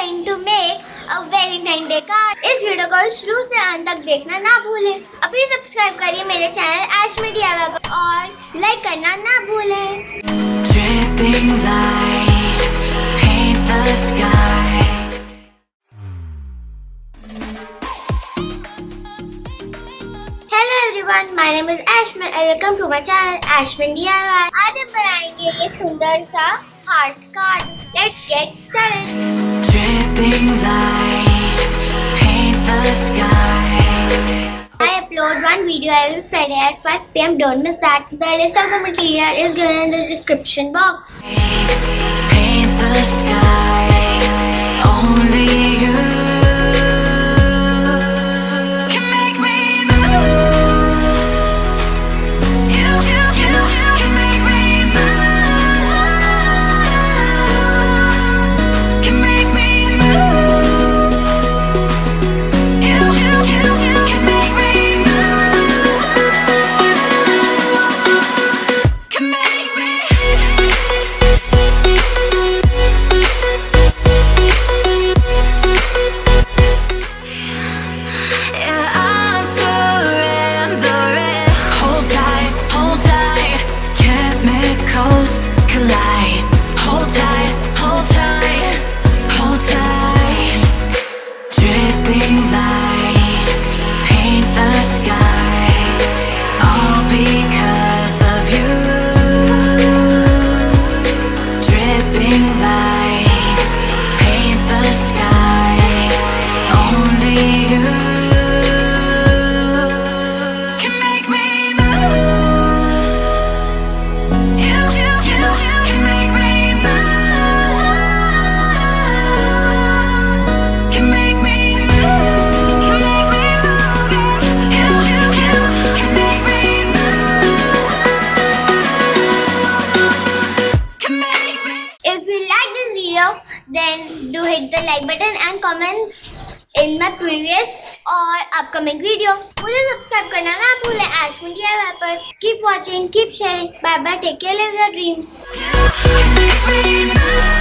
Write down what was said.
going to make a Valentine Day card. इस video को शुरू से अंत तक देखना ना भूलें। अभी सब्सक्राइब करिए मेरे चैनल AISHMINDY और लाइक करना ना भूलें। Dripping lights paint the sky. Hello everyone, my name is Aishmin and welcome to my channel AISHMINDY. आज हम बनाएंगे ये सुंदर सा heart card. Let's get started. Dripping lights paint the sky. I upload one video every Friday at 5 PM. Don't miss that. The list of the material is given in the description box. Paint the skies. Only you can make me move. You can make me move. Can make me move. You can make me move. Can make me. Yeah, I'm surrendering. Hold tight, chemicals collide. Hold tight, hold tight, hold tight. Dripping lights paint the skies, all because of you. Dripping lights paint the skies, only you can make me move. You can make me move. Can make me move. Can make me move. You can make me move. Can make me. If you like this video, then do hit the like button and comment in my previous or upcoming video. मुझे subscribe करना ना भूलें AISHMINDY पर. Keep watching, keep sharing. Bye bye. Take care. Live your dreams. Can make me move.